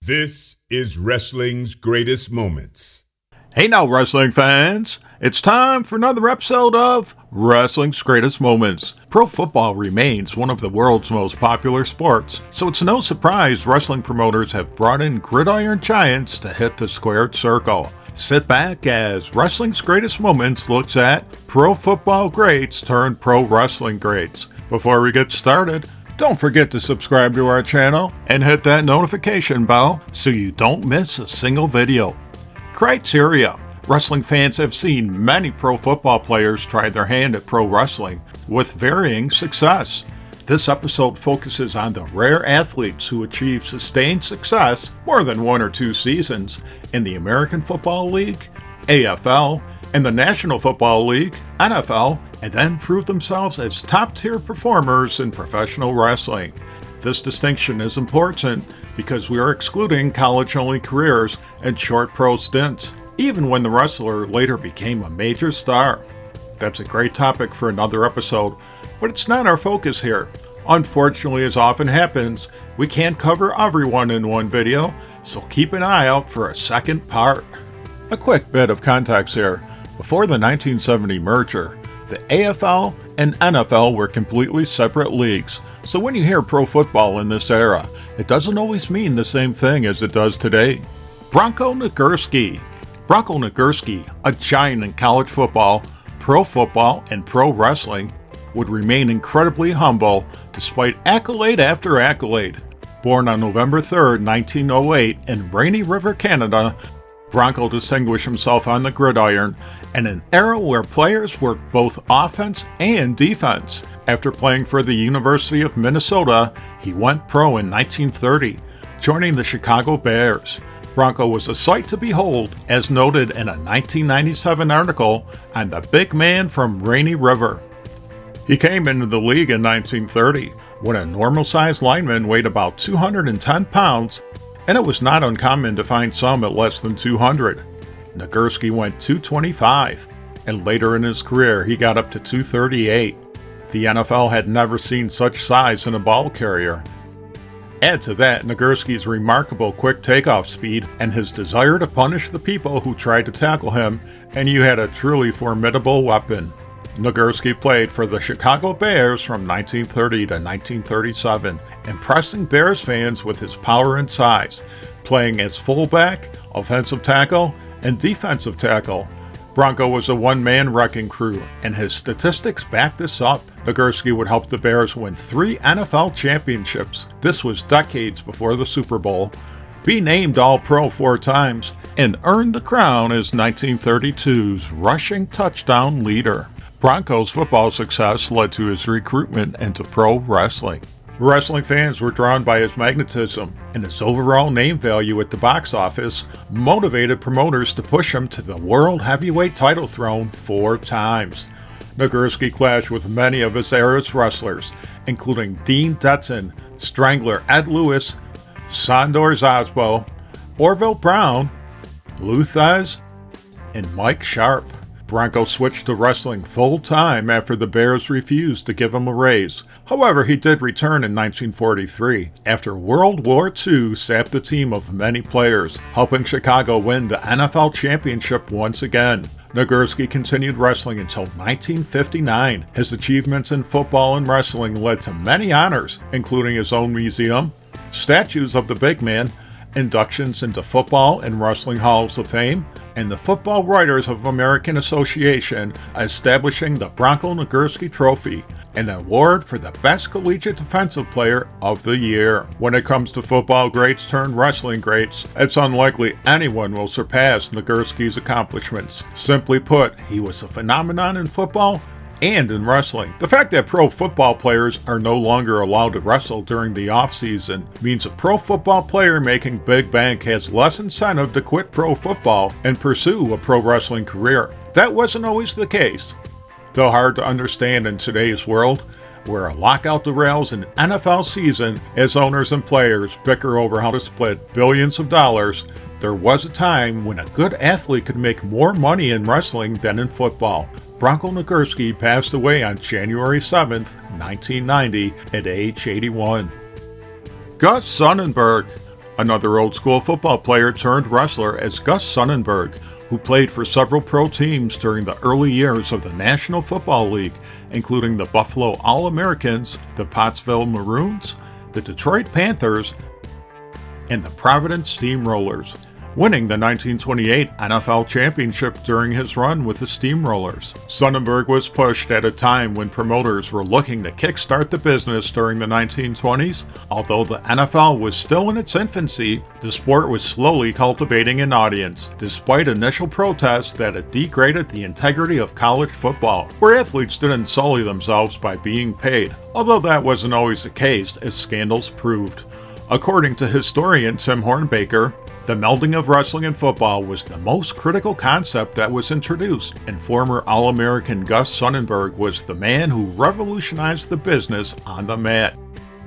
This is wrestling's greatest moments. Hey now, wrestling fans! It's time for another episode of Wrestling's Greatest Moments. Pro football remains one of the world's most popular sports, so it's no surprise wrestling promoters have brought in gridiron giants to hit the squared circle. Sit back as Wrestling's Greatest Moments looks at pro football greats turned pro wrestling greats. Before we get started, don't forget to subscribe to our channel and hit that notification bell so you don't miss a single video. Criteria. Wrestling fans have seen many pro football players try their hand at pro wrestling with varying success. This episode focuses on the rare athletes who achieve sustained success more than 1 or 2 seasons in the American Football League, AFL, and the National Football League, NFL, and then prove themselves as top-tier performers in professional wrestling. This distinction is important because we are excluding college-only careers and short pro stints, even when the wrestler later became a major star. That's a great topic for another episode, but it's not our focus here. Unfortunately, as often happens, we can't cover everyone in one video, so keep an eye out for a second part. A quick bit of context here. Before the 1970 merger, the AFL and NFL were completely separate leagues, so when you hear pro football in this era, it doesn't always mean the same thing as it does today. Bronko Nagurski. Bronko Nagurski, a giant in college football, pro football, and pro wrestling, would remain incredibly humble despite accolade after accolade. Born on November 3, 1908 in Rainy River, Canada, Bronko distinguished himself on the gridiron in an era where players worked both offense and defense. After playing for the University of Minnesota, he went pro in 1930, joining the Chicago Bears. Bronko was a sight to behold, as noted in a 1997 article on the big man from Rainy River. He came into the league in 1930 when a normal-sized lineman weighed about 210 pounds, and it was not uncommon to find some at less than 200. Nagurski went 225, and later in his career he got up to 238. The NFL had never seen such size in a ball carrier. Add to that Nagurski's remarkable quick takeoff speed and his desire to punish the people who tried to tackle him, and you had a truly formidable weapon. Nagurski played for the Chicago Bears from 1930 to 1937, impressing Bears fans with his power and size, playing as fullback, offensive tackle, and defensive tackle. Bronko was a one-man wrecking crew, and his statistics back this up. Nagurski would help the Bears win 3 NFL championships. This was decades before the Super Bowl, be named All-Pro 4 times, and earned the crown as 1932's rushing touchdown leader. Bronko's football success led to his recruitment into pro wrestling. Wrestling fans were drawn by his magnetism, and his overall name value at the box office motivated promoters to push him to the World Heavyweight title throne 4 times. Nagurski clashed with many of his era's wrestlers, including Dean Detson, Strangler Ed Lewis, Sandor Zosbo, Orville Brown, Lou Thez, and Mike Sharp. Bronko switched to wrestling full-time after the Bears refused to give him a raise. However, he did return in 1943, after World War II sapped the team of many players, helping Chicago win the NFL championship once again. Nagurski continued wrestling until 1959. His achievements in football and wrestling led to many honors, including his own museum, statues of the big man, inductions into Football and Wrestling Halls of Fame, and the Football Writers of American Association establishing the Bronko Nagurski Trophy, an award for the Best Collegiate Defensive Player of the Year. When it comes to football greats turned wrestling greats, it's unlikely anyone will surpass Nagurski's accomplishments. Simply put, he was a phenomenon in football and in wrestling. The fact that pro football players are no longer allowed to wrestle during the off-season means a pro football player making big bank has less incentive to quit pro football and pursue a pro wrestling career. That wasn't always the case. Though hard to understand in today's world, where a lockout derails an NFL season as owners and players bicker over how to split billions of dollars, there was a time when a good athlete could make more money in wrestling than in football. Bronko Nagurski passed away on January 7, 1990, at age 81. Gus Sonnenberg. Another old-school football player turned wrestler is Gus Sonnenberg, who played for several pro teams during the early years of the National Football League, including the Buffalo All-Americans, the Pottsville Maroons, the Detroit Panthers, and the Providence Steamrollers, winning the 1928 NFL Championship during his run with the Steamrollers. Sonnenberg was pushed at a time when promoters were looking to kickstart the business during the 1920s. Although the NFL was still in its infancy, the sport was slowly cultivating an audience, despite initial protests that it degraded the integrity of college football, where athletes didn't sully themselves by being paid, although that wasn't always the case, as scandals proved. According to historian Tim Hornbaker, the melding of wrestling and football was the most critical concept that was introduced, and former All-American Gus Sonnenberg was the man who revolutionized the business on the mat.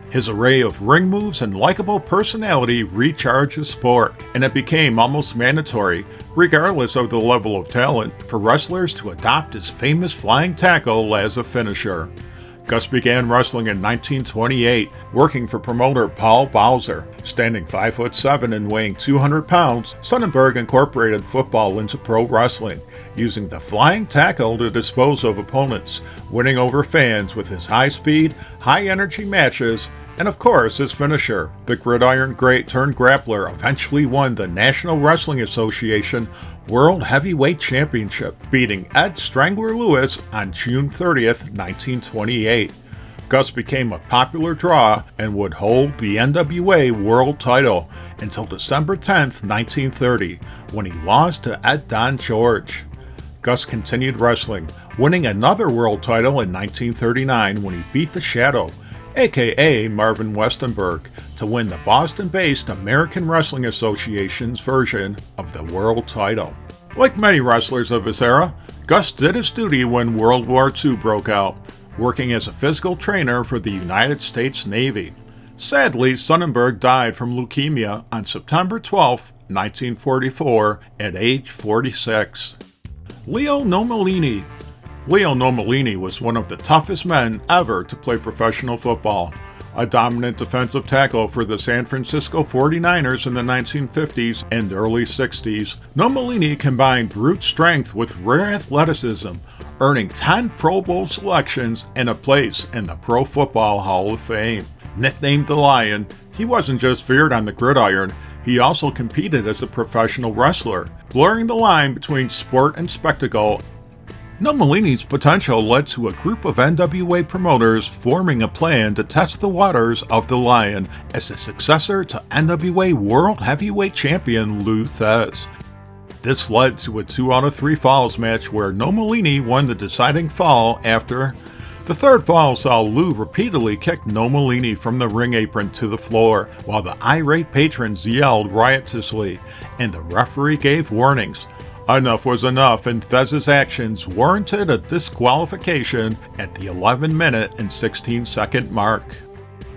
His array of ring moves and likable personality recharged the sport, and it became almost mandatory, regardless of the level of talent, for wrestlers to adopt his famous flying tackle as a finisher. Gus began wrestling in 1928, working for promoter Paul Bowser. Standing 5'7" and weighing 200 pounds, Sonnenberg incorporated football into pro wrestling, using the flying tackle to dispose of opponents, winning over fans with his high speed, high energy matches, and of course his finisher. The gridiron great turned grappler eventually won the National Wrestling Association World Heavyweight Championship, beating Ed Strangler Lewis on June 30th, 1928. Gus became a popular draw and would hold the NWA World title until December 10th, 1930, when he lost to Ed Don George. Gus continued wrestling, winning another world title in 1939 when he beat the Shadow, aka Marvin Westenberg, to win the Boston-based American Wrestling Association's version of the world title. Like many wrestlers of his era, Gus did his duty when World War II broke out, working as a physical trainer for the United States Navy. Sadly, Sonnenberg died from leukemia on September 12, 1944, at age 46. Leo Nomellini. Leo Nomellini was one of the toughest men ever to play professional football. A dominant defensive tackle for the San Francisco 49ers in the 1950s and early 60s, Nomellini combined brute strength with rare athleticism, earning 10 Pro Bowl selections and a place in the Pro Football Hall of Fame. Nicknamed the Lion, he wasn't just feared on the gridiron, he also competed as a professional wrestler, blurring the line between sport and spectacle. Nomellini's potential led to a group of NWA promoters forming a plan to test the waters of the Lion as a successor to NWA World Heavyweight Champion Lou Thesz. This led to a 2 out of 3 falls match where Nomellini won the deciding fall after. The third fall saw Lou repeatedly kick Nomellini from the ring apron to the floor, while the irate patrons yelled riotously, and the referee gave warnings. Enough was enough, and Thesz's actions warranted a disqualification at the 11-minute and 16-second mark.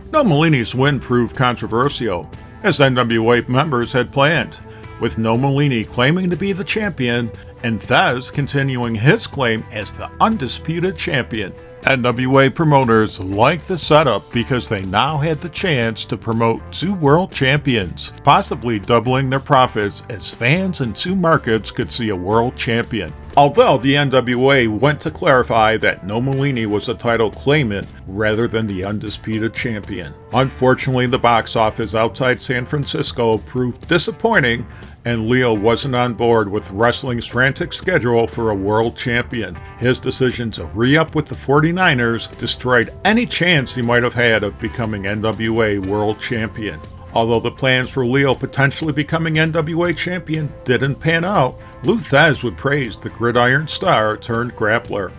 Nomellini's win proved controversial, as NWA members had planned, with Nomellini claiming to be the champion and Thesz continuing his claim as the undisputed champion. NWA promoters liked the setup because they now had the chance to promote 2 world champions, possibly doubling their profits as fans in 2 markets could see a world champion. Although the NWA went to clarify that Nomellini was a title claimant rather than the undisputed champion. Unfortunately, the box office outside San Francisco proved disappointing, and Leo wasn't on board with wrestling's frantic schedule for a world champion. His decision to re-up with the 49ers destroyed any chance he might have had of becoming NWA world champion. Although the plans for Leo potentially becoming NWA champion didn't pan out, Lou Thesz would praise the gridiron star turned grappler.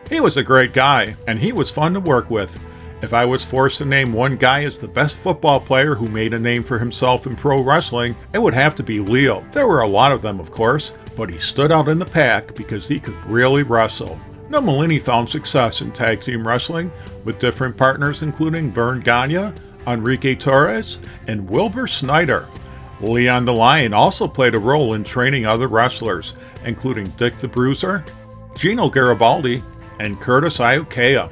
He was a great guy, and he was fun to work with. If I was forced to name one guy as the best football player who made a name for himself in pro wrestling, it would have to be Leo. There were a lot of them, of course, but he stood out in the pack because he could really wrestle. Nomellini found success in tag team wrestling, with different partners including Vern Gagne, Enrique Torres, and Wilbur Snyder. Leon the Lion also played a role in training other wrestlers, including Dick the Bruiser, Gino Garibaldi, and Curtis Iukea.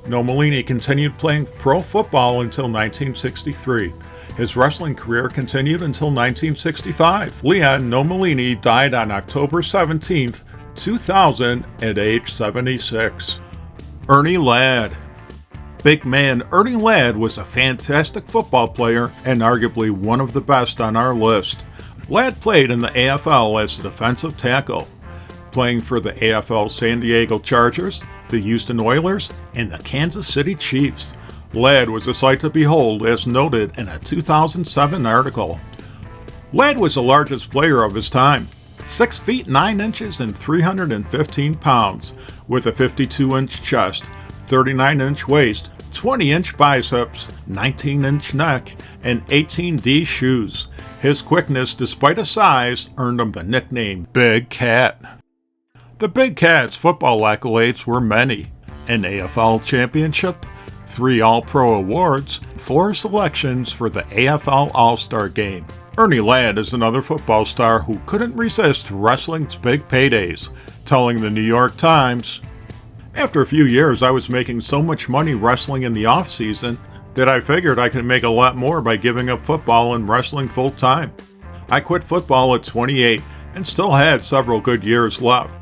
Nomellini continued playing pro football until 1963. His wrestling career continued until 1965. Leon Nomellini died on October 17, 2000 at age 76. Ernie Ladd. Big man Ernie Ladd was a fantastic football player and arguably one of the best on our list. Ladd played in the AFL as a defensive tackle, playing for the AFL San Diego Chargers, the Houston Oilers, and the Kansas City Chiefs. Ladd was a sight to behold, as noted in a 2007 article. Ladd was the largest player of his time, 6 feet 9 inches and 315 pounds, with a 52-inch chest, 39-inch waist, 20-inch biceps, 19-inch neck, and 18D shoes. His quickness, despite his size, earned him the nickname Big Cat. The Big Cat's football accolades were many: an AFL championship, 3 All-Pro awards, 4 selections for the AFL All-Star Game. Ernie Ladd is another football star who couldn't resist wrestling's big paydays, telling the New York Times, "After a few years, I was making so much money wrestling in the off-season that I figured I could make a lot more by giving up football and wrestling full-time. I quit football at 28 and still had several good years left.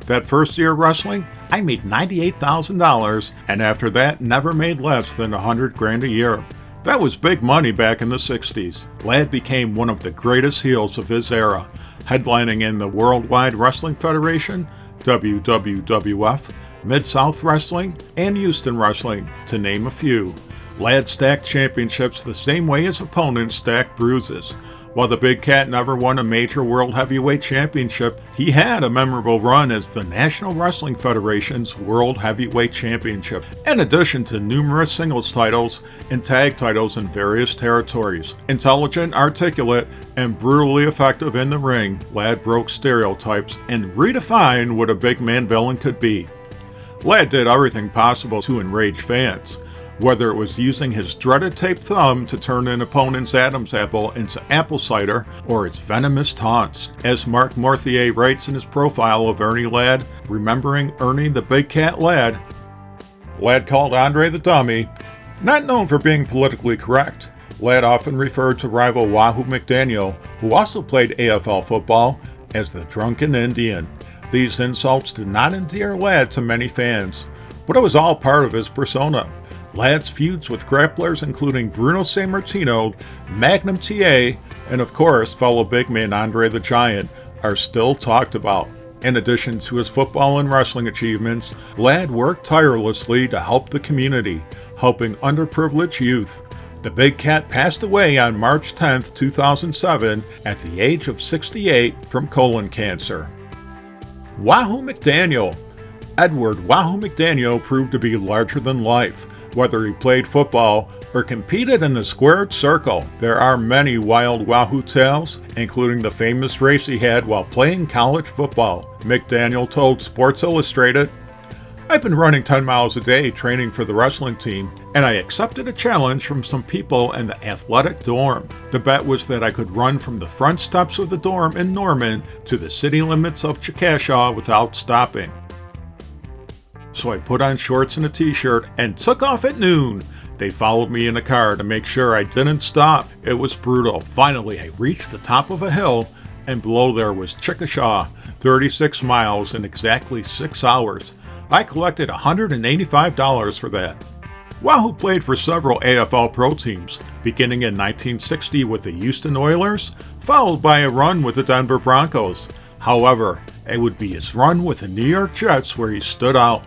That first year wrestling, I made $98,000, and after that, never made less than $100,000 a year. That was big money back in the 60s. Ladd became one of the greatest heels of his era, headlining in the Worldwide Wrestling Federation, WWF, Mid-South Wrestling, and Houston Wrestling, to name a few. Ladd stacked championships the same way his opponents stacked bruises. While the Big Cat never won a major World Heavyweight Championship, he had a memorable run as the National Wrestling Federation's World Heavyweight Championship, in addition to numerous singles titles and tag titles in various territories. Intelligent, articulate, and brutally effective in the ring, Ladd broke stereotypes and redefined what a big man villain could be. Ladd did everything possible to enrage fans, whether it was using his dreaded taped thumb to turn an opponent's Adam's apple into apple cider or its venomous taunts. As Mark Morthier writes in his profile of Ernie Ladd, remembering Ernie the Big Cat Ladd, Ladd called Andre the Dummy. Not known for being politically correct, Ladd often referred to rival Wahoo McDaniel, who also played AFL football, as the Drunken Indian. These insults did not endear Ladd to many fans, but it was all part of his persona. Ladd's feuds with grapplers including Bruno Sammartino, Magnum TA, and of course fellow big man Andre the Giant are still talked about. In addition to his football and wrestling achievements, Ladd worked tirelessly to help the community, helping underprivileged youth. The Big Cat passed away on March 10, 2007 at the age of 68 from colon cancer. Wahoo McDaniel. Edward Wahoo McDaniel proved to be larger than life, whether he played football or competed in the squared circle. There are many wild Wahoo tales, including the famous race he had while playing college football. McDaniel told Sports Illustrated, "I've been running 10 miles a day training for the wrestling team, and I accepted a challenge from some people in the athletic dorm. The bet was that I could run from the front steps of the dorm in Norman to the city limits of Chickasha without stopping. So I put on shorts and a t-shirt and took off at noon. They followed me in a car to make sure I didn't stop. It was brutal. Finally, I reached the top of a hill, and below there was Chickasha, 36 miles in exactly 6 hours. I collected $185 for that." Wahoo played for several AFL pro teams, beginning in 1960 with the Houston Oilers, followed by a run with the Denver Broncos. However, it would be his run with the New York Jets where he stood out.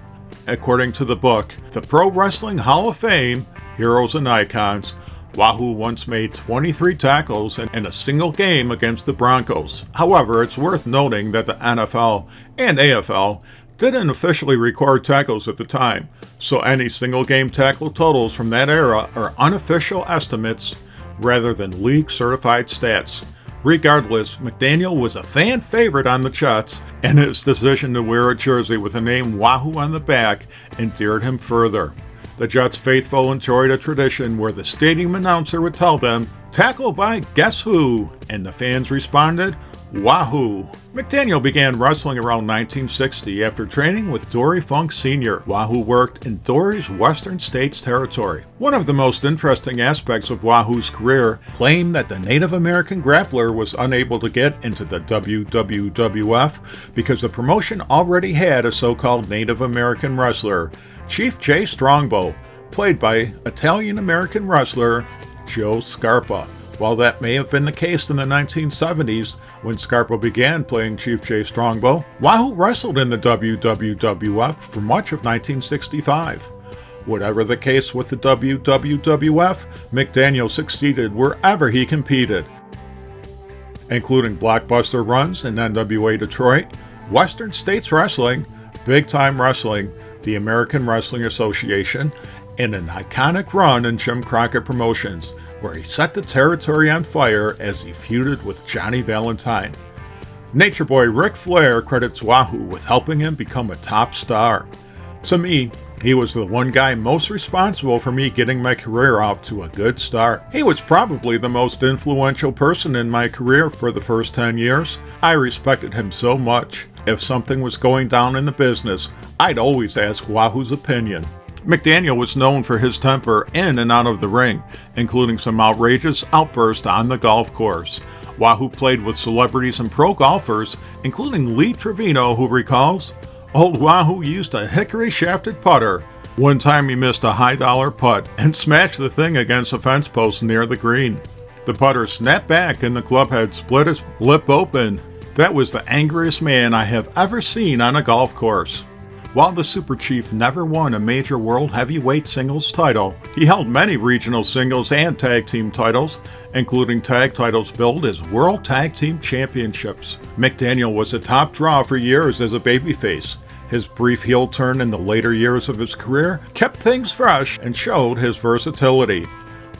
According to the book, The Pro Wrestling Hall of Fame, Heroes and Icons, Wahoo once made 23 tackles in a single game against the Broncos. However, it's worth noting that the NFL and AFL didn't officially record tackles at the time, so any single game tackle totals from that era are unofficial estimates rather than league-certified stats. Regardless, McDaniel was a fan favorite on the Jets, and his decision to wear a jersey with the name Wahoo on the back endeared him further. The Jets faithful enjoyed a tradition where the stadium announcer would tell them, "Tackle by guess who?" and the fans responded, "Wahoo!" McDaniel began wrestling around 1960 after training with Dory Funk Sr. Wahoo worked in Dory's Western States territory. One of the most interesting aspects of Wahoo's career claimed that the Native American grappler was unable to get into the WWF because the promotion already had a so-called Native American wrestler, Chief Jay Strongbow, played by Italian-American wrestler Joe Scarpa. While that may have been the case in the 1970s, when Scarpa began playing Chief Jay Strongbow, Wahoo wrestled in the WWF for much of 1965. Whatever the case with the WWF, McDaniel succeeded wherever he competed, including blockbuster runs in NWA Detroit, Western States Wrestling, Big Time Wrestling, the American Wrestling Association, and an iconic run in Jim Crockett Promotions, where he set the territory on fire as he feuded with Johnny Valentine. Nature Boy Ric Flair credits Wahoo with helping him become a top star. To me, he was the one guy most responsible for me getting my career off to a good start. He was probably the most influential person in my career for the first 10 years. I respected him so much. If something was going down in the business, I'd always ask Wahoo's opinion. McDaniel was known for his temper in and out of the ring, including some outrageous outbursts on the golf course. Wahoo played with celebrities and pro golfers, including Lee Trevino, who recalls, "Old Wahoo used a hickory-shafted putter. One time he missed a high-dollar putt and smashed the thing against a fence post near the green. The putter snapped back and the clubhead split his lip open. That was the angriest man I have ever seen on a golf course." While the Super Chief never won a major world heavyweight singles title, he held many regional singles and tag team titles, including tag titles billed as World Tag Team Championships. McDaniel was a top draw for years as a babyface. His brief heel turn in the later years of his career kept things fresh and showed his versatility.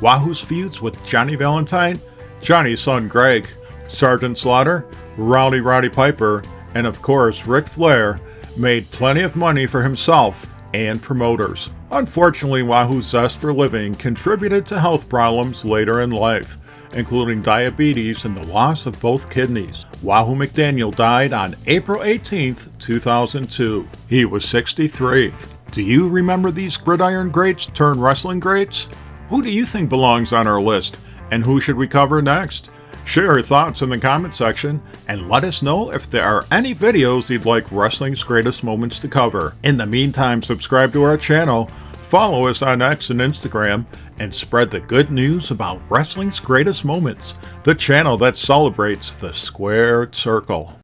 Wahoo's feuds with Johnny Valentine, Johnny's son Greg, Sergeant Slaughter, Roddy Piper, and of course Ric Flair made plenty of money for himself and promoters. Unfortunately, Wahoo's zest for living contributed to health problems later in life, including diabetes and the loss of both kidneys. Wahoo McDaniel died on April 18, 2002. He was 63. Do you remember these gridiron greats turned wrestling greats? Who do you think belongs on our list, and who should we cover next? Share your thoughts in the comment section and let us know if there are any videos you'd like Wrestling's Greatest Moments to cover. In the meantime, subscribe to our channel, follow us on X and Instagram, and spread the good news about Wrestling's Greatest Moments, the channel that celebrates the squared circle.